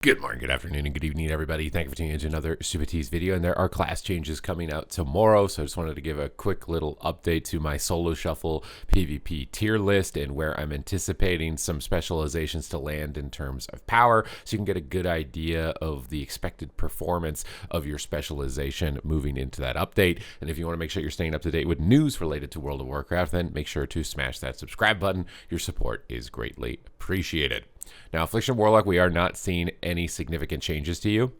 Good morning, good afternoon, and good evening, everybody. Thank you for tuning in to another Supatease video. And there are class changes coming out tomorrow, so I just wanted to give a quick little update to my solo shuffle PvP tier list and where I'm anticipating some specializations to land in terms of power, so you can get a good idea of the expected performance of your specialization moving into that update. And if you want to make sure you're staying up to date with news related to World of Warcraft, then make sure to smash that subscribe button. Your support is greatly appreciated. Now, Affliction Warlock, we are not seeing any significant changes to you.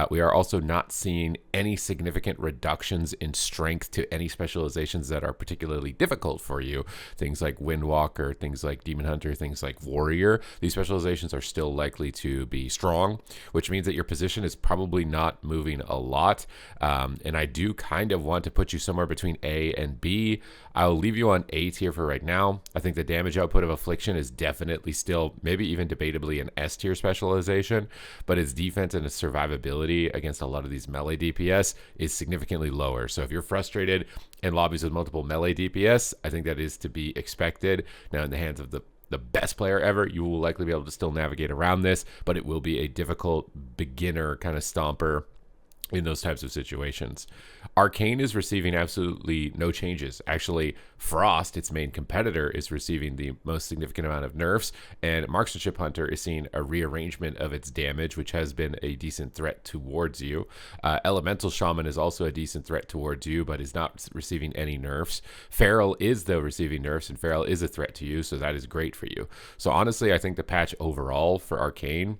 We are also not seeing any significant reductions in strength to any specializations that are particularly difficult for you. Things like Windwalker, things like Demon Hunter, things like Warrior. These specializations are still likely to be strong, which means that your position is probably not moving a lot. And I do kind of want to put you somewhere between A and B. I'll leave you on A tier for right now. I think the damage output of Affliction is definitely still, maybe even debatably, an S tier specialization, but its defense and its survivability against a lot of these melee DPS is significantly lower. So if you're frustrated in lobbies with multiple melee DPS, I think that is to be expected. Now, in the hands of the best player ever, you will likely be able to still navigate around this, but it will be a difficult beginner kind of stomper in those types of situations. Arcane is receiving absolutely no changes. Actually, Frost, its main competitor, is receiving the most significant amount of nerfs, and Marksmanship Hunter is seeing a rearrangement of its damage, which has been a decent threat towards you. Elemental Shaman is also a decent threat towards you, but is not receiving any nerfs. Feral is, though, receiving nerfs, and Feral is a threat to you, so that is great for you. So honestly, I think the patch overall for Arcane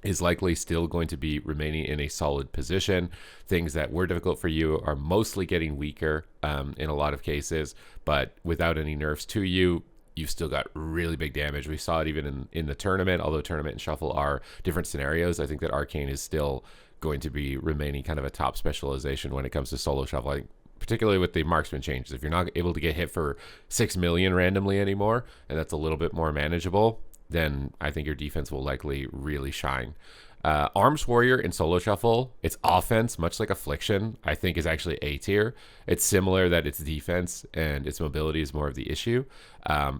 is likely still going to be remaining in a solid position. Things that were difficult for you are mostly getting weaker in a lot of cases, but without any nerfs to you, you've still got really big damage. We saw it even in the tournament, although tournament and shuffle are different scenarios. I think that Arcane is still going to be remaining kind of a top specialization when it comes to solo shuffle. I think particularly with the marksman changes, if you're not able to get hit for 6 million randomly anymore, and that's a little bit more manageable, then I think your defense will likely really shine. Arms Warrior in solo shuffle, its offense, much like Affliction, I think is actually A tier. It's similar that its defense and its mobility is more of the issue.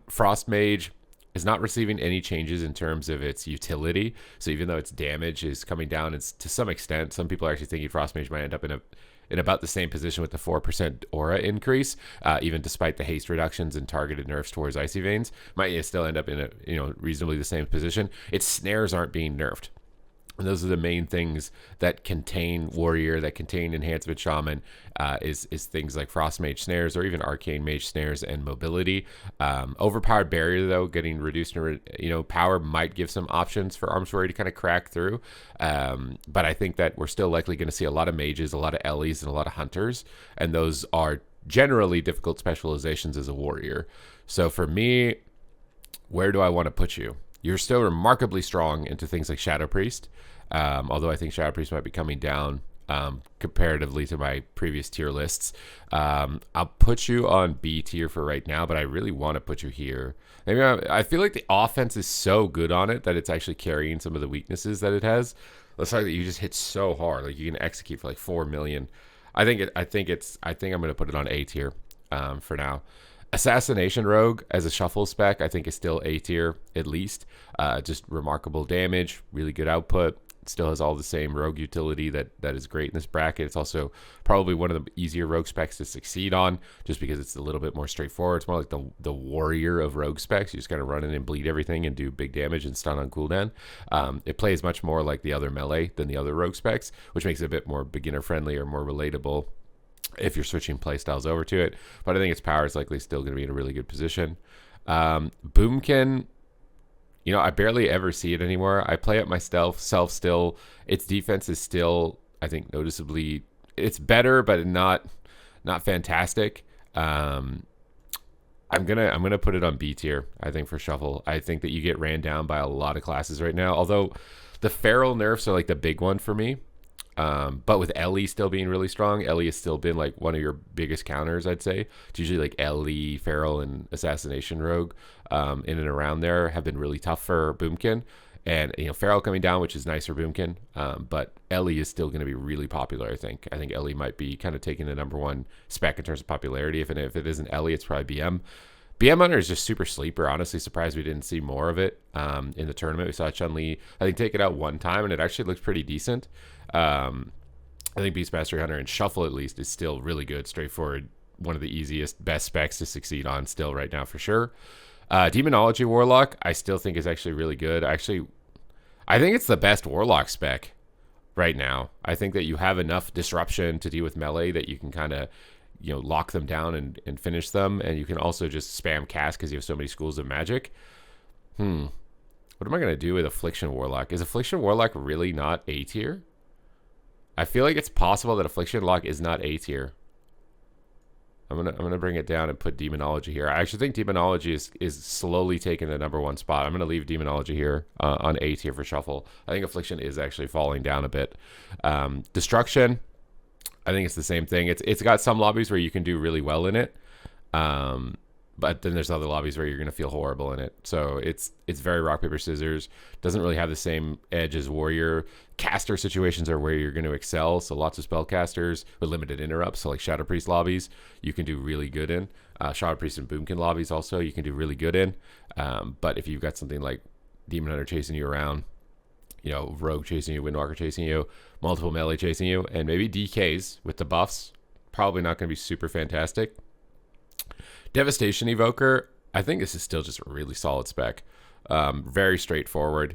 Frost Mage is not receiving any changes in terms of its utility. So even though its damage is coming down, it's to some extent, some people are actually thinking Frost Mage might end up in about the same position with the 4% aura increase, even despite the haste reductions and targeted nerfs towards Icy Veins, might still end up in a reasonably the same position. Its snares aren't being nerfed. And those are the main things that contain Warrior, that contain Enhancement Shaman, is things like Frost Mage snares or even Arcane Mage snares and mobility. Overpowered Barrier, though, getting reduced power might give some options for Arms Warrior to kind of crack through. But I think that we're still likely going to see a lot of mages, a lot of Ellies, and a lot of hunters. And those are generally difficult specializations as a warrior. So for me, where do I want to put you? You're still remarkably strong into things like Shadow Priest, although I think Shadow Priest might be coming down comparatively to my previous tier lists. I'll put you on B tier for right now, but I really want to put you here. Maybe I feel like the offense is so good on it that it's actually carrying some of the weaknesses that it has. The fact that you just hit so hard, like you can execute for like 4 million. I think I'm going to put it on A tier for now. Assassination Rogue as a shuffle spec, I think is still A tier at least. Just remarkable damage, really good output. It still has all the same rogue utility that is great in this bracket. It's also probably one of the easier rogue specs to succeed on, just because it's a little bit more straightforward. It's more like the warrior of rogue specs. You just got to run in and bleed everything and do big damage and stun on cooldown. It plays much more like the other melee than the other rogue specs, which makes it a bit more beginner friendly or more relatable if you're switching playstyles over to it. But I think its power is likely still going to be in a really good position. Boomkin, I barely ever see it anymore. I play it myself still. Its defense is still, I think, noticeably, it's better, but not fantastic. I'm gonna put it on B tier, I think, for shuffle. I think that you get ran down by a lot of classes right now, although the feral nerfs are like the big one for me. But with Ellie still being really strong, Ellie has still been like one of your biggest counters, I'd say. It's usually like Ellie, Feral, and Assassination Rogue in and around there have been really tough for Boomkin. And, Feral coming down, which is nice for Boomkin. But Ellie is still going to be really popular, I think. I think Ellie might be kind of taking the #1 spec in terms of popularity. If it isn't Ellie, it's probably BM. BM Hunter is just super sleeper. Honestly, surprised we didn't see more of it in the tournament. We saw Chun-Li, I think, take it out one time, and it actually looks pretty decent. I think Beast Mastery Hunter and Shuffle, at least, is still really good, straightforward. One of the easiest, best specs to succeed on still right now for sure. Demonology Warlock, I still think is actually really good. Actually, I think it's the best Warlock spec right now. I think that you have enough disruption to deal with melee that you can kind of, lock them down and finish them. And you can also just spam cast because you have so many schools of magic. What am I going to do with Affliction Warlock? Is Affliction Warlock really not A tier? I feel like it's possible that Affliction Warlock is not A tier. I'm gonna bring it down and put Demonology here. I actually think Demonology is slowly taking the #1 spot. I'm gonna leave Demonology here on A tier for Shuffle. I think Affliction is actually falling down a bit. Destruction, I think it's the same thing. It's got some lobbies where you can do really well in it, but then there's other lobbies where you're gonna feel horrible in it. So it's very rock paper scissors. Doesn't really have the same edge as Warrior. Caster situations are where you're going to excel. So lots of spellcasters with limited interrupts. So like Shadow Priest lobbies, you can do really good in. Shadow Priest and Boomkin lobbies also you can do really good in. But if you've got something like Demon Hunter chasing you around, Rogue chasing you, Windwalker chasing you, multiple melee chasing you, and maybe DKs with the buffs, probably not going to be super fantastic. Devastation Evoker, I think this is still just a really solid spec. Very straightforward.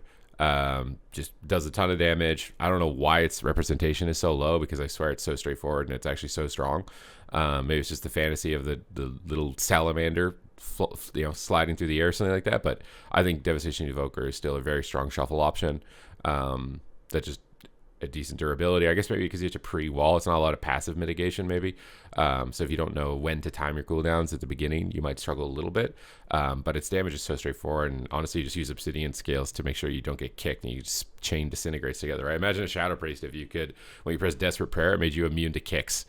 Just does a ton of damage. I don't know why its representation is so low, because I swear it's so straightforward and it's actually so strong. Maybe it's just the fantasy of the little salamander sliding through the air or something like that. But I think Devastation Evoker is still a very strong shuffle option. That just a decent durability. I guess maybe because you have to pre-wall. It's not a lot of passive mitigation maybe. So if you don't know when to time your cooldowns at the beginning, you might struggle a little bit. But its damage is so straightforward. And honestly, you just use Obsidian Scales to make sure you don't get kicked and you just chain disintegrates together. Right? Imagine a Shadow Priest if you could, when you press Desperate Prayer, it made you immune to kicks.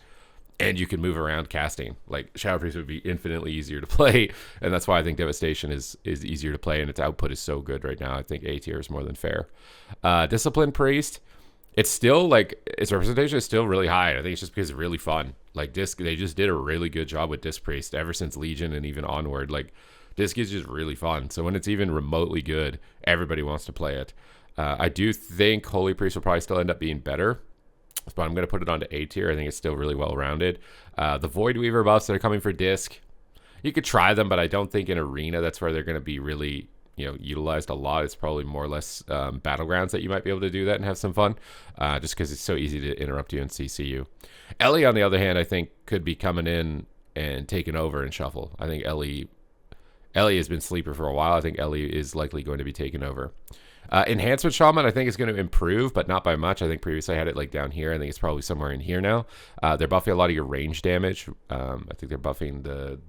And you can move around casting. Like Shadow Priest would be infinitely easier to play, and that's why I think Devastation is easier to play, and its output is so good right now. I think A tier is more than fair. Discipline Priest, it's still like its representation is still really high. I think it's just because it's really fun. Like Disc, they just did a really good job with Disc Priest ever since Legion and even onward. Like Disc is just really fun. So when it's even remotely good, everybody wants to play it. I do think Holy Priest will probably still end up being better, but I'm going to put it onto A tier. I think it's still really well-rounded. The Void Weaver buffs that are coming for Disc, you could try them, but I don't think in Arena that's where they're going to be really utilized a lot. It's probably more or less Battlegrounds that you might be able to do that and have some fun, just because it's so easy to interrupt you and CC you. Ellie, on the other hand, I think could be coming in and taking over in Shuffle. I think Ellie has been sleeper for a while. I think Ellie is likely going to be taken over. Enhancement Shaman, I think, is going to improve, but not by much. I think previously I had it like down here. I think it's probably somewhere in here now. They're buffing a lot of your range damage. I think they're buffing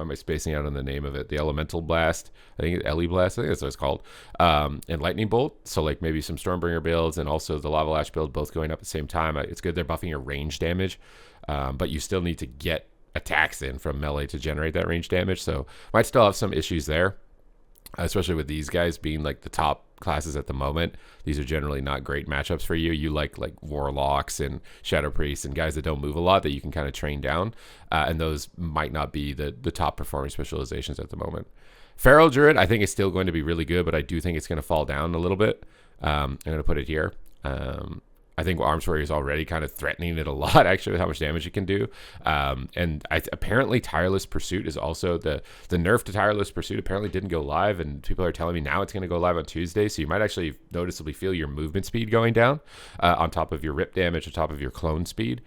am I spacing out on the name of it? The Elemental Blast. I think Ellie Blast. I think that's what it's called. And Lightning Bolt. So like maybe some Stormbringer builds and also the Lava Lash build both going up at the same time. It's good they're buffing your range damage, but you still need to get attacks in from melee to generate that range damage. So might still have some issues there. Especially with these guys being like the top classes at the moment. These are generally not great matchups for you. You like Warlocks and Shadow Priests and guys that don't move a lot that you can kind of train down. And those might not be the top performing specializations at the moment. Feral Druid, I think, is still going to be really good, but I do think it's going to fall down a little bit. I'm going to put it here. I think Arms Warrior is already kind of threatening it a lot, actually, with how much damage it can do. And apparently Tireless Pursuit is also the nerf to Tireless Pursuit apparently didn't go live, and people are telling me now it's going to go live on Tuesday, so you might actually noticeably feel your movement speed going down on top of your rip damage, on top of your clone speed,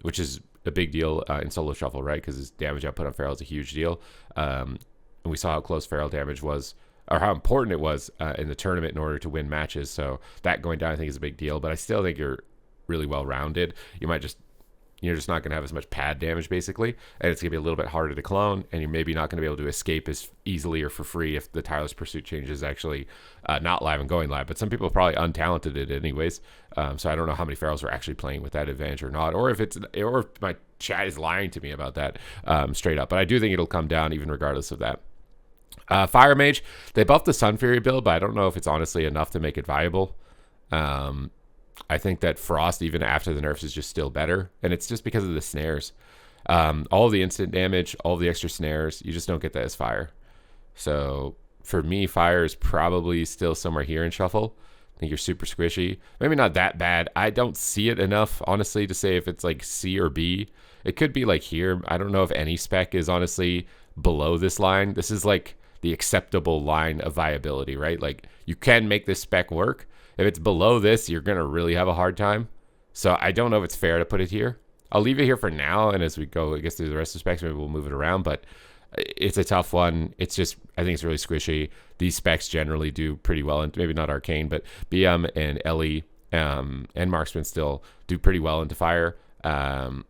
which is a big deal in solo shuffle, right? Because his damage output on Feral is a huge deal. And we saw how close Feral damage was, or how important it was in the tournament in order to win matches. So that going down, I think, is a big deal. But I still think you're really well-rounded. You're just not going to have as much pad damage, basically. And it's going to be a little bit harder to clone. And you're maybe not going to be able to escape as easily or for free if the Tireless Pursuit change is actually not live and going live. But some people are probably untalented it anyways. So I don't know how many Ferals are actually playing with that advantage or not. Or if my chat is lying to me about that straight up. But I do think it'll come down even regardless of that. Fire Mage, they buffed the Sun Fury build, but I don't know if it's honestly enough to make it viable. I think that Frost, even after the nerfs, is just still better, and it's just because of the snares. All the instant damage, all the extra snares, you just don't get that as fire. So for me, fire is probably still somewhere here in shuffle. I think you're super squishy. Maybe not that bad. I don't see it enough, honestly, to say if it's like C or B. It could be like here. I don't know if any spec is honestly below this line. This is like the acceptable line of viability, right? Like you can make this spec work. If it's below this, you're going to really have a hard time. So I don't know if it's fair to put it here. I'll leave it here for now. And as we go, I guess through the rest of the specs, maybe we'll move it around. But it's a tough one. It's just, I think it's really squishy. These specs generally do pretty well, and maybe not Arcane, but BM and Ellie and Marksman still do pretty well into fire. And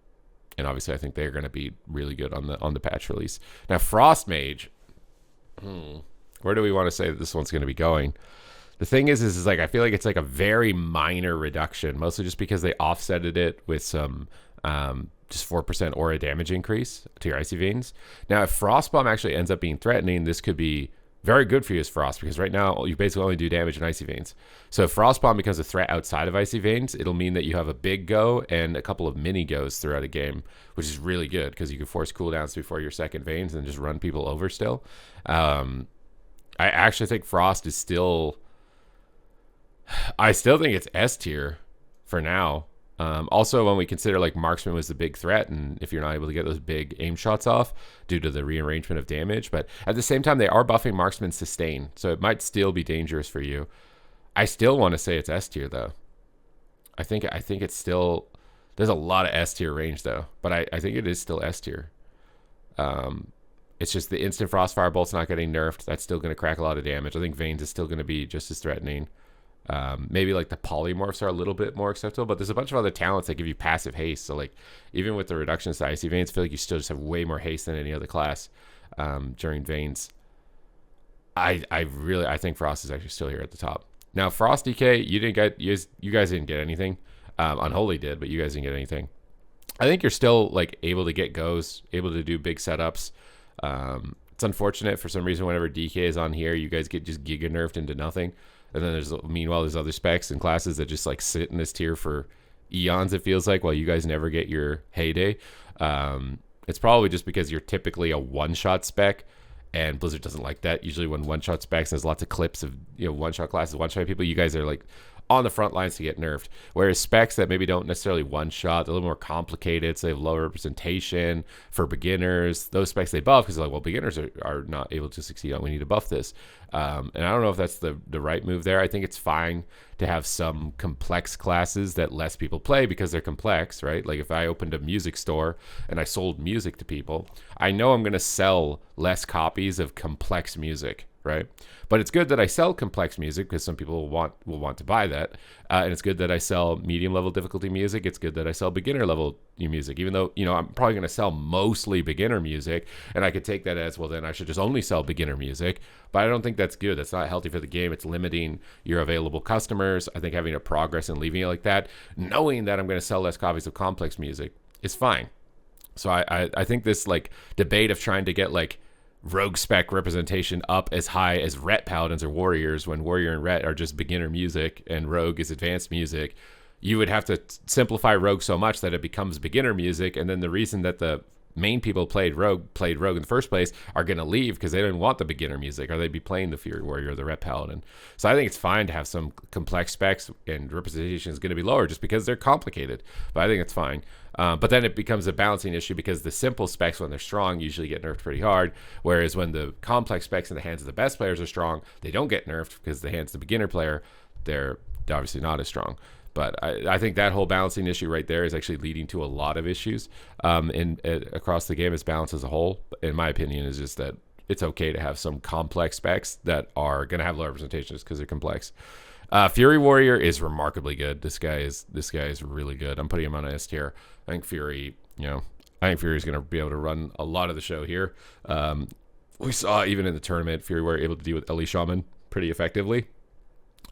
obviously, I think they're going to be really good on the patch release. Now, Frost Mage, where do we want to say that this one's going to be going? The thing is like I feel like it's like a very minor reduction, mostly just because they offsetted it with some just 4% aura damage increase to your Icy Veins. Now, if Frostbomb actually ends up being threatening, this could be very good for you as Frost, because right now you basically only do damage in Icy Veins. So if Frostbomb becomes a threat outside of Icy Veins, it'll mean that you have a big go and a couple of mini goes throughout a game, which is really good because you can force cooldowns before your second Veins and just run people over still. I actually think Frost is still... I still think it's S tier for now. Also, when we consider like Marksman was the big threat, and if you're not able to get those big aim shots off due to the rearrangement of damage, but at the same time, they are buffing Marksman sustain, so it might still be dangerous for you. I still want to say it's S tier though. I think it's still, there's a lot of S tier range though, but I think it is still S tier. It's just the instant Frostfire Bolt's not getting nerfed. That's still going to crack a lot of damage. I think Veins is still going to be just as threatening. Maybe like the polymorphs are a little bit more acceptable, but there's a bunch of other talents that give you passive haste. So like even with the reductions to Icy Veins, I feel like you still just have way more haste than any other class during Veins. I think Frost is actually still here at the top. Now Frost DK, you guys didn't get anything. Unholy did, but you guys didn't get anything. I think you're still like able to get goes, able to do big setups. It's unfortunate for some reason whenever DK is on here, you guys get just giga nerfed into nothing. And then meanwhile, there's other specs and classes that just like sit in this tier for eons, it feels like, while you guys never get your heyday. It's probably just because you're typically a one-shot spec, and Blizzard doesn't like that. Usually when one-shot specs, there's lots of clips of one-shot classes, one-shot people, you guys are like on the front lines to get nerfed. Whereas specs that maybe don't necessarily one-shot, they're a little more complicated, so they have lower representation for beginners. Those specs they buff because they're like, well, beginners are not able to succeed on, we need to buff this. And I don't know if that's the right move there. I think it's fine to have some complex classes that less people play because they're complex, right? Like if I opened a music store and I sold music to people, I know I'm going to sell less copies of complex music, right? But it's good that I sell complex music because some people will want to buy that. And it's good that I sell medium level difficulty music. It's good that I sell beginner level music, even though, I'm probably going to sell mostly beginner music. And I could take that as, well, then I should just only sell beginner music. But I don't think that's good. That's not healthy for the game. It's limiting your available customers. I think having a progress and leaving it like that, knowing that I'm going to sell less copies of complex music, is fine. So I think this like debate of trying to get like rogue spec representation up as high as Ret Paladins or Warriors, when Warrior and Ret are just beginner music and Rogue is advanced music, you would have to simplify Rogue so much that it becomes beginner music, and then the reason that the main people played Rogue in the first place are going to leave because they didn't want the beginner music, or they'd be playing the Fury Warrior or the Ret Paladin. So I think it's fine to have some complex specs, and representation is going to be lower just because they're complicated, but I think it's fine. But then it becomes a balancing issue because the simple specs, when they're strong, usually get nerfed pretty hard, whereas when the complex specs in the hands of the best players are strong, they don't get nerfed because the hands of the beginner player, they're obviously not as strong. But I think that whole balancing issue right there is actually leading to a lot of issues across the game as balance as a whole. In my opinion, is just that it's okay to have some complex specs that are going to have low representation just because they're complex. Fury Warrior is remarkably good. This guy is really good. I'm putting him on an S tier. I think Fury is going to be able to run a lot of the show here. We saw even in the tournament, Fury Warrior able to deal with Ellie Shaman pretty effectively.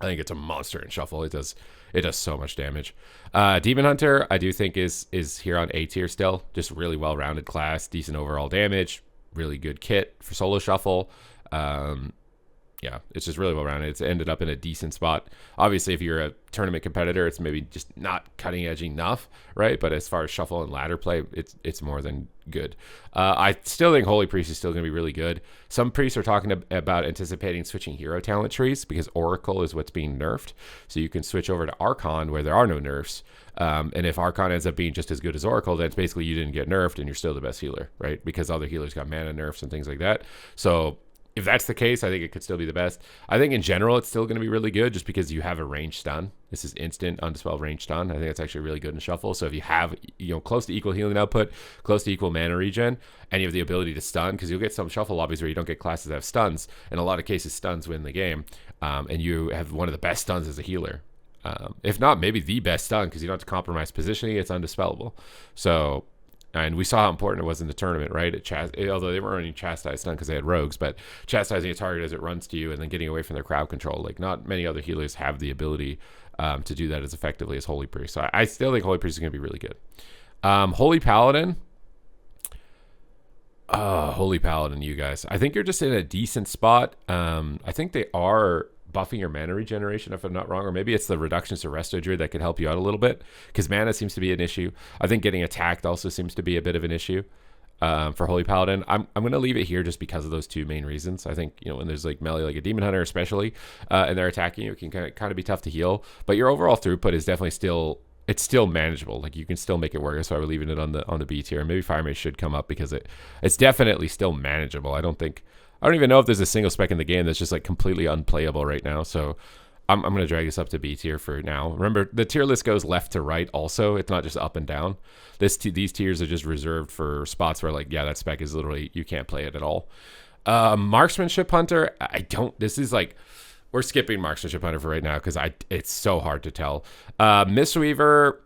I think it's a monster in shuffle. It does so much damage. Demon Hunter, I do think is here on A tier still. Just really well-rounded class, decent overall damage, really good kit for solo shuffle. yeah, it's just really well rounded. It's ended up in a decent spot. Obviously, if you're a tournament competitor, it's maybe just not cutting edge enough, right? But as far as shuffle and ladder play, it's more than good. I still think Holy Priest is still going to be really good. Some priests are talking about anticipating switching hero talent trees because Oracle is what's being nerfed. So you can switch over to Archon where there are no nerfs. And if Archon ends up being just as good as Oracle, then it's basically you didn't get nerfed and you're still the best healer, right? Because other healers got mana nerfs and things like that. So if that's the case, I think it could still be the best. I think in general, it's still going to be really good just because you have a range stun. This is instant undispelled range stun. I think it's actually really good in shuffle. So if you have, close to equal healing output, close to equal mana regen, and you have the ability to stun, because you'll get some shuffle lobbies where you don't get classes that have stuns. In a lot of cases, stuns win the game. And you have one of the best stuns as a healer. If not, maybe the best stun, because you don't have to compromise positioning. It's undispellable. So... And we saw how important it was in the tournament, right? Although they weren't running Chastise stun because they had rogues, but chastising a target as it runs to you and then getting away from their crowd control. Like, not many other healers have the ability to do that as effectively as Holy Priest. So I still think Holy Priest is going to be really good. Holy Paladin. Holy Paladin, you guys. I think you're just in a decent spot. I think they are buffing your mana regeneration, if I'm not wrong, or maybe it's the reductions to Resto Druid that could help you out a little bit, because mana seems to be an issue. I think getting attacked also seems to be a bit of an issue for Holy Paladin. I'm going to leave it here just because of those two main reasons. I think, when there's like melee, like a Demon Hunter especially, and they're attacking you, it can kind of be tough to heal, but your overall throughput is definitely it's still manageable. Like, you can still make it work. That's why we're leaving it on the B tier. Maybe Fire Mage should come up because it's definitely still manageable. I don't even know if there's a single spec in the game that's just like completely unplayable right now. So I'm going to drag this up to B tier for now. Remember, the tier list goes left to right also. It's not just up and down. These tiers are just reserved for spots where, like, yeah, that spec is literally, you can't play it at all. Marksmanship Hunter, we're skipping Marksmanship Hunter for right now because it's so hard to tell. Mistweaver,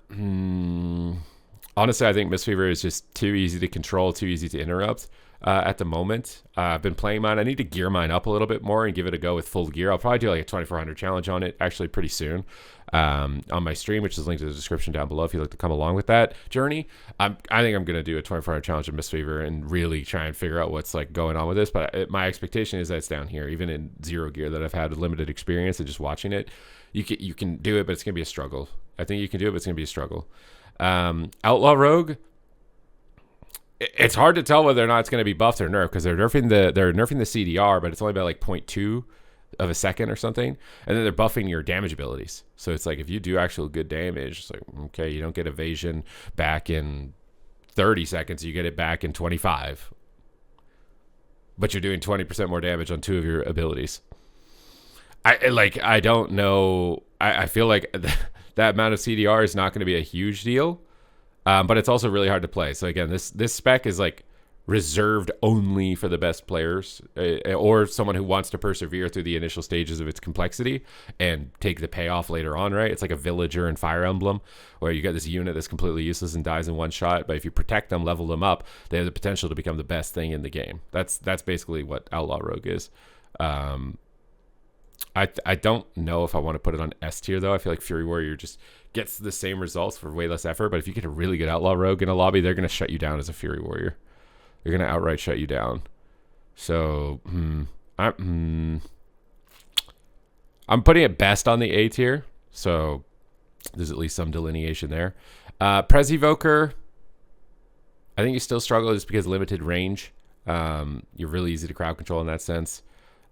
honestly, I think Mistweaver is just too easy to control, too easy to interrupt. At the moment, I've been playing mine. I need to gear mine up a little bit more and give it a go with full gear. I'll probably do like a 2400 challenge on it actually pretty soon on my stream, which is linked in the description down below if you'd like to come along with that journey. I think I'm going to do a 2400 challenge of Mistweaver and really try and figure out what's like going on with this. But my expectation is that it's down here, even in zero gear that I've had limited experience and just watching it. You can do it, but it's going to be a struggle. I think you can do it, but it's going to be a struggle. Outlaw Rogue. It's hard to tell whether or not it's going to be buffed or nerfed because they're nerfing the CDR, but it's only by like 0.2 of a second or something, and then they're buffing your damage abilities. So it's like if you do actual good damage, it's like, okay, you don't get evasion back in 30 seconds, you get it back in 25, but you're doing 20% more damage on 2 of your abilities. I don't know. I feel like that amount of CDR is not going to be a huge deal. But it's also really hard to play. So again, this spec is like reserved only for the best players or someone who wants to persevere through the initial stages of its complexity and take the payoff later on, right? It's like a villager in Fire Emblem where you got this unit that's completely useless and dies in one shot, but if you protect them, level them up, they have the potential to become the best thing in the game. That's basically what Outlaw Rogue is. I don't know if I want to put it on S tier though. I feel like Fury Warrior just gets the same results for way less effort, but if you get a really good Outlaw Rogue in a lobby, they're going to shut you down as a Fury Warrior. They're going to outright shut you down. So I'm putting it best on the A tier, so there's at least some delineation there. Prez Evoker, I think you still struggle just because limited range. You're really easy to crowd control in that sense.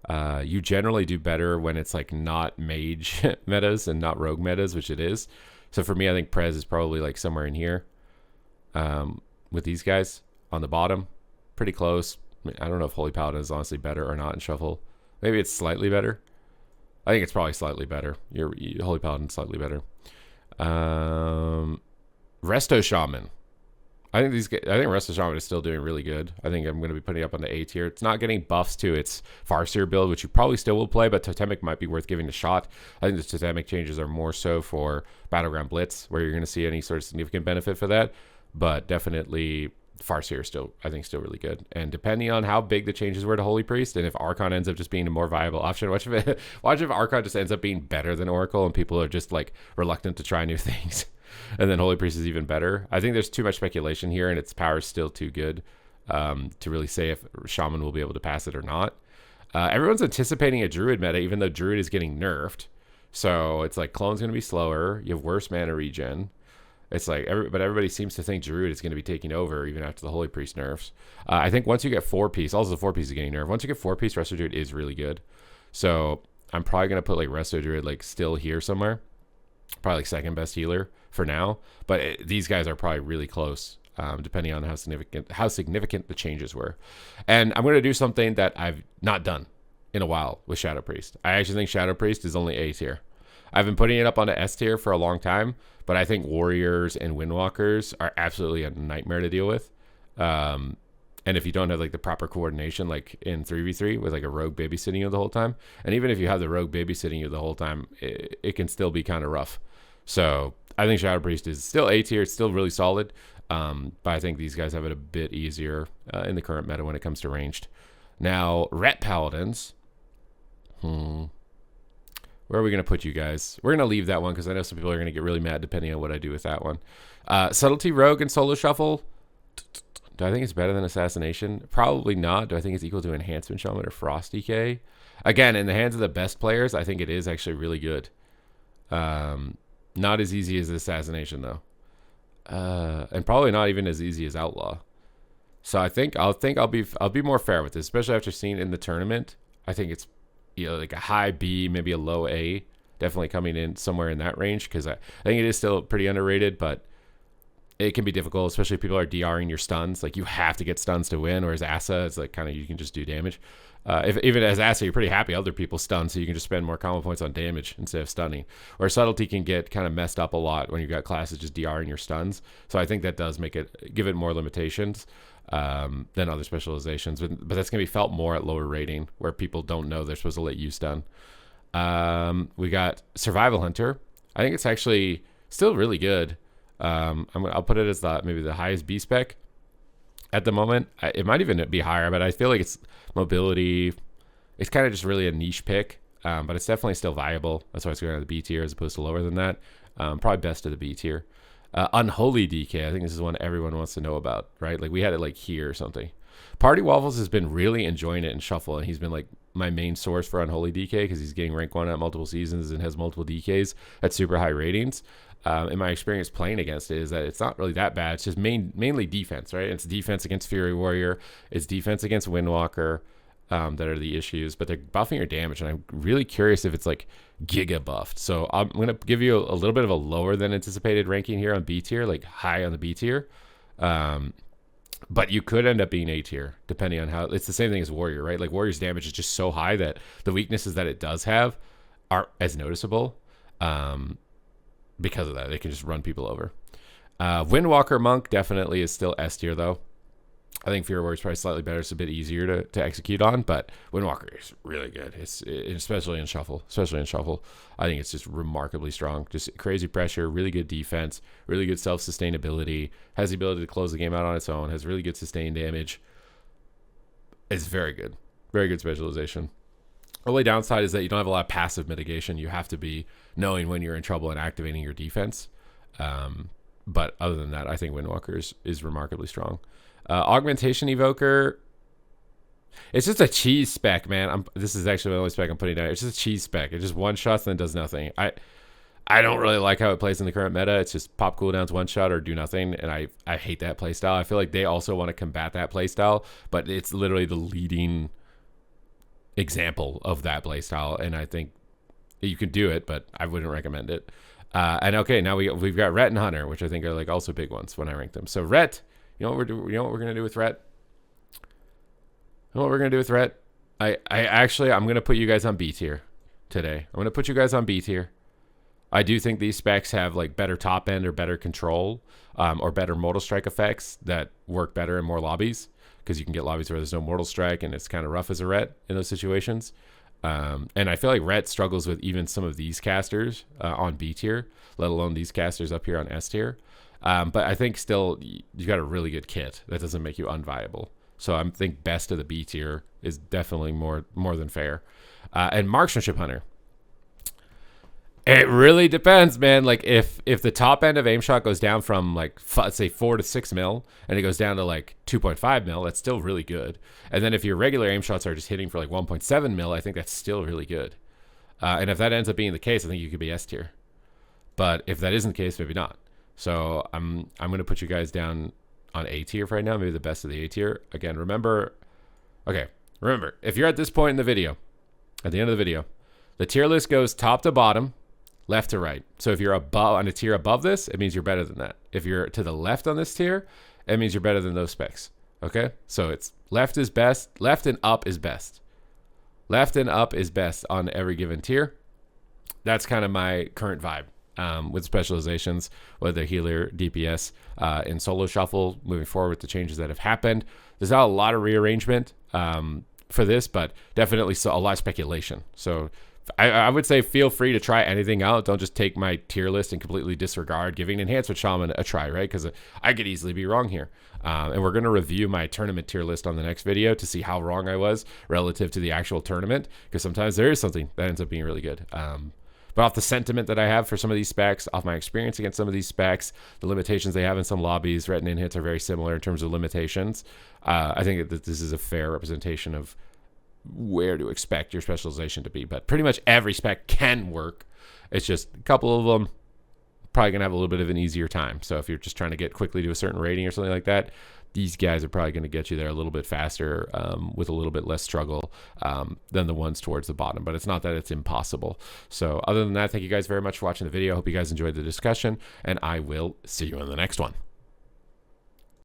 You generally do better when it's like not mage metas and not rogue metas, which it is. So for me, I think Prez is probably like somewhere in here with these guys on the bottom. Pretty close. I don't know if Holy Paladin is honestly better or not in shuffle. Maybe it's slightly better. I think it's probably slightly better. Your Holy Paladin slightly better. Resto Shaman. I think Resto Shaman is still doing really good. I think I'm going to be putting it up on the A tier. It's not getting buffs to its Farseer build, which you probably still will play, but Totemic might be worth giving a shot. I think the Totemic changes are more so for Battleground Blitz, where you're going to see any sort of significant benefit for that. But definitely Farseer is still really good. And depending on how big the changes were to Holy Priest, and if Archon ends up just being a more viable option, watch if Archon just ends up being better than Oracle and people are just like reluctant to try new things. And then Holy Priest is even better. I think there's too much speculation here, and its power is still too good to really say if Shaman will be able to pass it or not. Everyone's anticipating a druid meta, even though druid is getting nerfed. So it's like clone's going to be slower. You have worse mana regen. It's like, but everybody seems to think druid is going to be taking over even after the holy priest nerfs. I think once you get 4-piece, also the 4-piece is getting nerfed. Once you get 4-piece, Resto druid is really good. So I'm probably going to put like Resto druid like still here somewhere. Probably like second best healer for now. But these guys are probably really close, depending on how significant the changes were. And I'm going to do something that I've not done in a while with Shadow Priest. I actually think Shadow Priest is only A tier. I've been putting it up onto S tier for a long time, but I think Warriors and Windwalkers are absolutely a nightmare to deal with. And if you don't have like the proper coordination, like in 3v3 with like a rogue babysitting you the whole time, and even if you have the rogue babysitting you the whole time, it can still be kind of rough. So I think Shadow Priest is still A tier. It's still really solid. But I think these guys have it a bit easier in the current meta when it comes to ranged. Now, Ret Paladins. Where are we going to put you guys? We're going to leave that one because I know some people are going to get really mad depending on what I do with that one. Subtlety Rogue and Solo Shuffle. Do I think it's better than Assassination? Probably not. Do I think it's equal to Enhancement Shaman or Frost DK? Again, in the hands of the best players, I think it is actually really good. Not as easy as Assassination though. And probably not even as easy as Outlaw. So I think I'll be more fair with this, especially after seeing in the tournament. I think it's like a high B, maybe a low A, definitely coming in somewhere in that range because I think it is still pretty underrated, but it can be difficult, especially if people are DRing your stuns. Like you have to get stuns to win, whereas Asa, it's like kind of you can just do damage. Even as Asa, you're pretty happy other people stun, so you can just spend more combo points on damage instead of stunning. Or Subtlety can get kind of messed up a lot when you've got classes just DRing your stuns. So I think that does give it more limitations than other specializations. But that's going to be felt more at lower rating, where people don't know they're supposed to let you stun. We got Survival Hunter. I think it's actually still really good. I'll put it as maybe the highest B spec at the moment. It might even be higher, but I feel like it's mobility. It's kind of just really a niche pick, but it's definitely still viable. That's why it's going to the B tier as opposed to lower than that. Probably best of the B tier. Unholy DK. I think this is one everyone wants to know about, right? Like we had it like here or something. Party Waffles has been really enjoying it in Shuffle, and he's been like my main source for Unholy DK because he's getting rank 1 at multiple seasons and has multiple DKs at super high ratings. In my experience playing against it is that it's not really that bad. It's just mainly defense, right? It's defense against Fury Warrior. It's defense against Windwalker that are the issues, but they're buffing your damage, and I'm really curious if it's like giga buffed. So I'm going to give you a little bit of a lower than anticipated ranking here on B tier, like high on the B tier. But you could end up being A tier, depending on how. It's the same thing as Warrior, right? Like Warrior's damage is just so high that the weaknesses that it does have aren't as noticeable. Because of that, they can just run people over. Windwalker Monk definitely is still S tier though. I think Fury Warrior is probably slightly better. It's a bit easier to execute on, but Windwalker is really good. It's especially in Shuffle. I think it's just remarkably strong. Just crazy pressure, really good defense, really good self-sustainability, has the ability to close the game out on its own, has really good sustained damage. It's very good. Very good specialization. The only downside is that you don't have a lot of passive mitigation. You have to be knowing when you're in trouble and activating your defense. But other than that, I think Windwalker is remarkably strong. Augmentation Evoker. It's just a cheese spec, man. This is actually the only spec I'm putting down. It's just a cheese spec. It just one shots and then does nothing. I don't really like how it plays in the current meta. It's just pop cooldowns, one shot, or do nothing. And I hate that playstyle. I feel like they also want to combat that playstyle, but it's literally the leading example of that playstyle. And I think you can do it, but I wouldn't recommend it. And okay, now we've got Ret and Hunter, which I think are like also big ones when I rank them. So Ret, you know what we're gonna do with Ret? You know what we're gonna do with Ret? I'm gonna put you guys on B tier today. I'm gonna put you guys on B tier. I do think these specs have like better top end or better control, or better Mortal Strike effects that work better in more lobbies, because you can get lobbies where there's no Mortal Strike and it's kind of rough as a Ret in those situations. And I feel like Ret struggles with even some of these casters on B tier, let alone these casters up here on S tier. But I think still you've got a really good kit that doesn't make you unviable. So I think best of the B tier is definitely more than fair. And Marksmanship Hunter. It really depends, man. Like if the top end of aim shot goes down from like let's say 4 to 6 mil, and it goes down to like 2.5 mil, that's still really good. And then if your regular aim shots are just hitting for like 1.7 mil, I think that's still really good. And if that ends up being the case, I think you could be S tier. But if that isn't the case, maybe not. So I'm gonna put you guys down on A tier for right now, maybe the best of the A tier. Again, remember, if you're at this point in the video, at the end of the video, the tier list goes top to bottom, left to right. So if you're above on a tier above this, it means you're better than that. If you're to the left on this tier, it means you're better than those specs. Okay? So it's left is best, left and up is best. Left and up is best on every given tier. That's kind of my current vibe. With specializations, whether healer, DPS, and solo shuffle, moving forward with the changes that have happened. There's not a lot of rearrangement for this, but definitely a lot of speculation. So I would say feel free to try anything out. Don't just take my tier list and completely disregard giving Enhancement Shaman a try, right? Because I could easily be wrong here. And we're going to review my tournament tier list on the next video to see how wrong I was relative to the actual tournament, because sometimes there is something that ends up being really good. But off the sentiment that I have for some of these specs, off my experience against some of these specs, the limitations they have in some lobbies, retin hits are very similar in terms of limitations. I think that this is a fair representation of where to expect your specialization to be. But pretty much every spec can work. It's just a couple of them probably going to have a little bit of an easier time. So if you're just trying to get quickly to a certain rating or something like that, these guys are probably going to get you there a little bit faster with a little bit less struggle than the ones towards the bottom. But it's not that it's impossible. So other than that, thank you guys very much for watching the video. I hope you guys enjoyed the discussion, and I will see you in the next one.